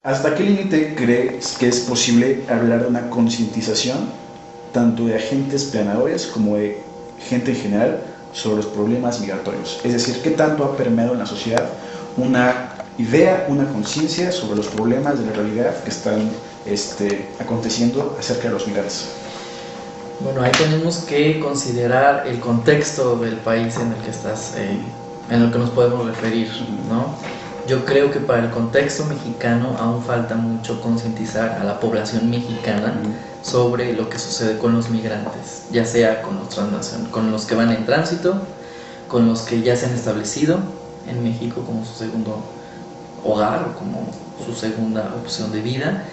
¿Hasta qué límite crees que es posible hablar de una concientización tanto de agentes planeadores como de gente en general sobre los problemas migratorios? Es decir, ¿qué tanto ha permeado en la sociedad una idea, una conciencia sobre los problemas de la realidad que están aconteciendo acerca de los migrantes? Bueno, ahí tenemos que considerar el contexto del país en el que estás, en el que nos podemos referir, ¿no? Yo creo que para el contexto mexicano aún falta mucho concientizar a la población mexicana sobre lo que sucede con los migrantes, ya sea con con los que van en tránsito, con los que ya se han establecido en México como su segundo hogar o como su segunda opción de vida,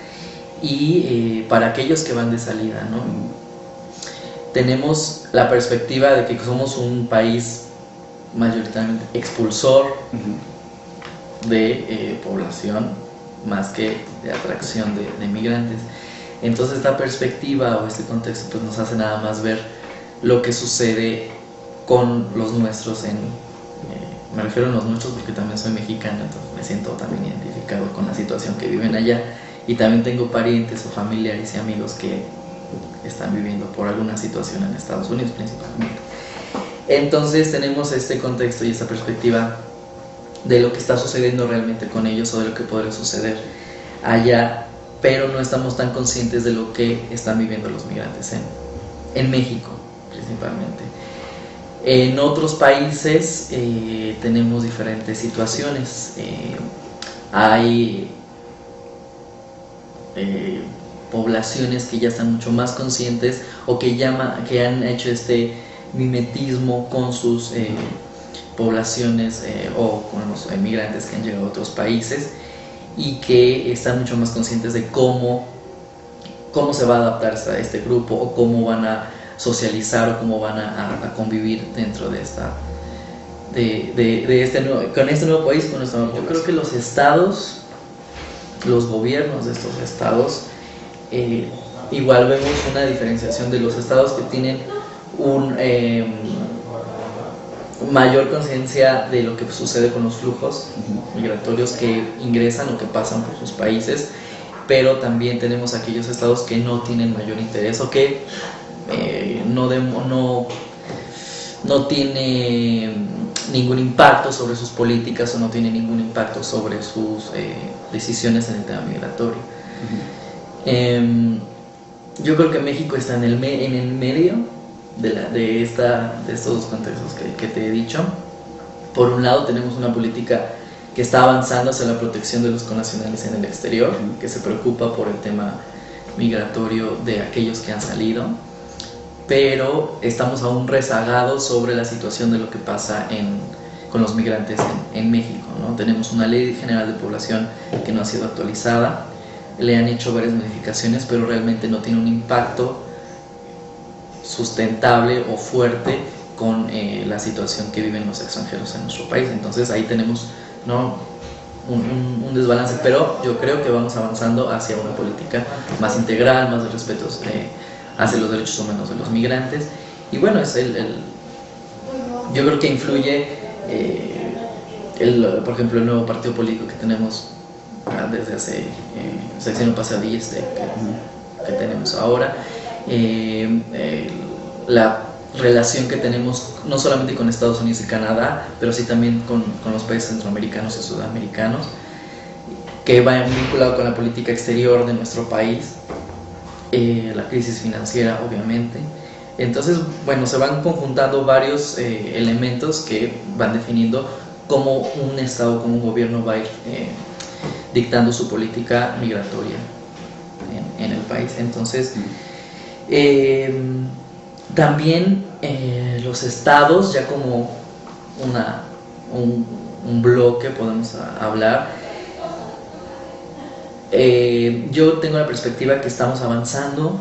y para aquellos que van de salida, ¿no? Tenemos la perspectiva de que somos un país mayoritariamente expulsor de población más que de atracción de migrantes. Entonces esta perspectiva o este contexto pues nos hace nada más ver lo que sucede con los nuestros me refiero a los nuestros porque también soy mexicano, entonces me siento también identificado con la situación que viven allá, y también tengo parientes o familiares y amigos que están viviendo por alguna situación en Estados Unidos principalmente. Entonces tenemos este contexto y esta perspectiva de lo que está sucediendo realmente con ellos o de lo que podría suceder allá, pero no estamos tan conscientes de lo que están viviendo los migrantes en México principalmente. En otros países tenemos diferentes situaciones. Hay poblaciones que ya están mucho más conscientes o que han hecho este mimetismo con sus poblaciones o con los emigrantes que han llegado a otros países, y que están mucho más conscientes de cómo se va a adaptar a este grupo o cómo van a socializar o cómo van a convivir dentro de con este nuevo país, con esta nueva población. Yo creo que los estados, los gobiernos de estos estados, igual vemos una diferenciación de los estados que tienen mayor conciencia de lo que sucede con los flujos migratorios que ingresan o que pasan por sus países, pero también tenemos aquellos estados que no tienen mayor interés o que no tiene ningún impacto sobre sus políticas o no tiene ningún impacto sobre sus decisiones en el tema migratorio. Yo creo que México está en el medio de estos dos contextos que te he dicho. Por un lado tenemos una política que está avanzando hacia la protección de los connacionales en el exterior, que se preocupa por el tema migratorio de aquellos que han salido, pero estamos aún rezagados sobre la situación de lo que pasa con los migrantes en México, ¿no? Tenemos una ley general de población que no ha sido actualizada, le han hecho varias modificaciones, pero realmente no tiene un impacto sustentable o fuerte con la situación que viven los extranjeros en nuestro país. Entonces ahí tenemos, ¿no?, un desbalance, pero yo creo que vamos avanzando hacia una política más integral, más de respeto hacia los derechos humanos de los migrantes. Y bueno, yo creo que influye por ejemplo, el nuevo partido político que tenemos desde hace sexenio pasado y que tenemos ahora, la relación que tenemos no solamente con Estados Unidos y Canadá, pero sí también con los países centroamericanos y sudamericanos, que va vinculado con la política exterior de nuestro país, la crisis financiera obviamente. Entonces, bueno, se van conjuntando varios elementos que van definiendo cómo un Estado, cómo un gobierno va a ir dictando su política migratoria en el país. Entonces, también los estados, ya como un bloque podemos hablar, yo tengo la perspectiva que estamos avanzando,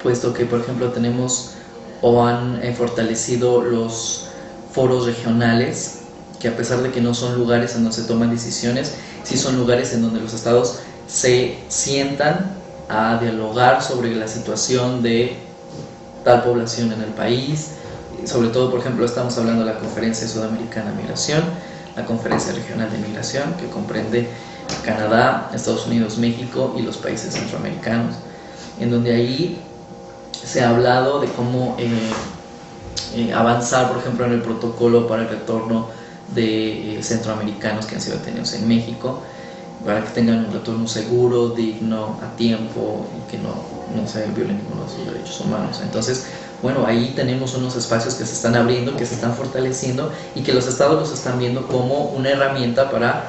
puesto que por ejemplo tenemos o han fortalecido los foros regionales, que a pesar de que no son lugares en donde se toman decisiones, sí son lugares en donde los estados se sientan a dialogar sobre la situación de tal población en el país. Sobre todo, por ejemplo, estamos hablando de la Conferencia Sudamericana de Migración, la Conferencia Regional de Migración, que comprende Canadá, Estados Unidos, México y los países centroamericanos, en donde ahí se ha hablado de cómo avanzar, por ejemplo, en el protocolo para el retorno de centroamericanos que han sido detenidos en México, para que tengan un retorno seguro, digno, a tiempo y que no se violen ninguno de sus derechos humanos. Entonces, bueno, ahí tenemos unos espacios que se están abriendo, que se están fortaleciendo y que los estados los están viendo como una herramienta para,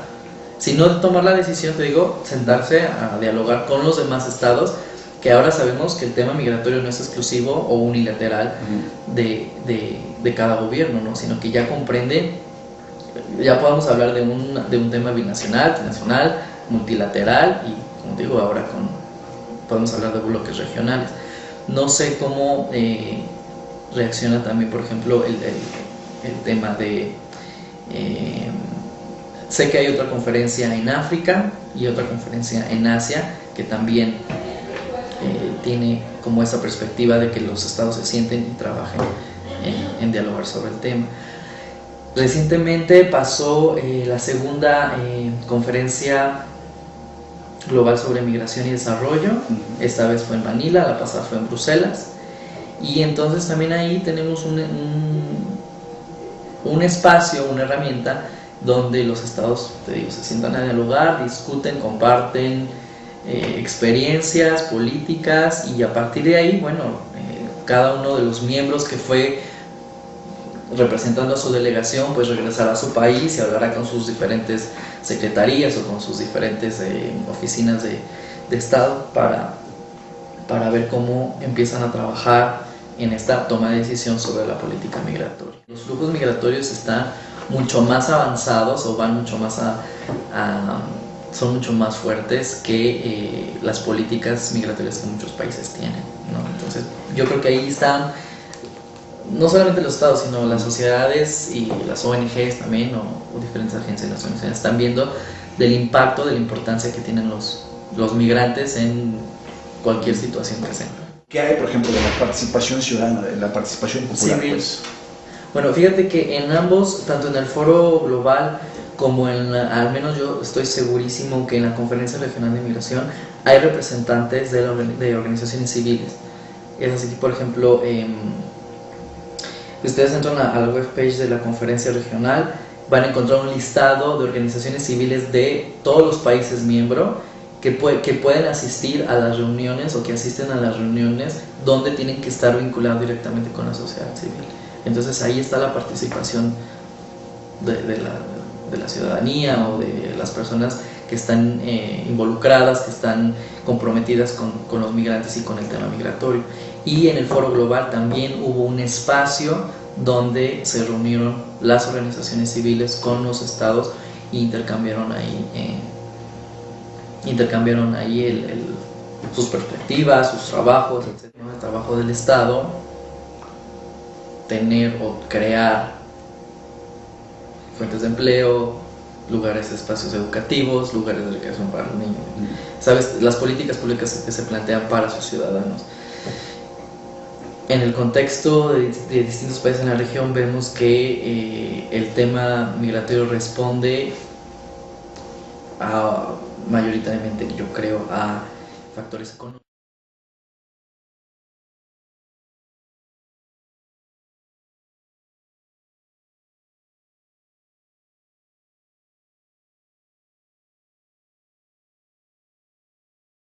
si no tomar la decisión, te digo, sentarse a dialogar con los demás estados, que ahora sabemos que el tema migratorio no es exclusivo o unilateral de cada gobierno, ¿no? Sino que ya comprende, ya podemos hablar de un tema binacional, trinacional, multilateral y, como digo, ahora podemos hablar de bloques regionales. No sé cómo reacciona también, por ejemplo, el tema de... sé que hay otra conferencia en África y otra conferencia en Asia que también tiene como esa perspectiva de que los estados se sienten y trabajen en dialogar sobre el tema. Recientemente pasó la segunda conferencia global sobre migración y desarrollo. Esta vez fue en Manila, la pasada fue en Bruselas, y entonces también ahí tenemos un espacio, una herramienta donde los estados, te digo, se sientan a dialogar, discuten, comparten experiencias, políticas, y a partir de ahí, bueno, cada uno de los miembros que fue representando a su delegación, pues regresará a su país y hablará con sus diferentes secretarías o con sus diferentes oficinas de Estado para ver cómo empiezan a trabajar en esta toma de decisión sobre la política migratoria. Los flujos migratorios están mucho más avanzados o van mucho más son mucho más fuertes que las políticas migratorias que muchos países tienen, ¿no? Entonces, yo creo que ahí están no solamente los estados, sino las sociedades y las ONGs también, o diferentes agencias de las ONGs, están viendo del impacto, de la importancia que tienen los migrantes en cualquier situación que sea. ¿Qué hay, por ejemplo, de la participación ciudadana, de la participación popular? Sí, pues? Bueno, fíjate que en ambos, tanto en el foro global como al menos yo estoy segurísimo que en la Conferencia Regional de Migración hay representantes de organizaciones civiles. Es así que, por ejemplo, ustedes entran a la webpage de la conferencia regional, van a encontrar un listado de organizaciones civiles de todos los países miembros que pueden asistir a las reuniones o que asisten a las reuniones donde tienen que estar vinculados directamente con la sociedad civil. Entonces ahí está la participación de la ciudadanía o de las personas que están involucradas, que están comprometidas con los migrantes y con el tema migratorio. Y en el foro global también hubo un espacio donde se reunieron las organizaciones civiles con los estados e intercambiaron ahí sus perspectivas, sus trabajos, etc. El trabajo del estado, tener o crear fuentes de empleo, lugares, espacios educativos, lugares de recreación para los niños, ¿sabes? Las políticas públicas que se plantean para sus ciudadanos. En el contexto de distintos países en la región vemos que el tema migratorio responde mayoritariamente, yo creo, a factores económicos.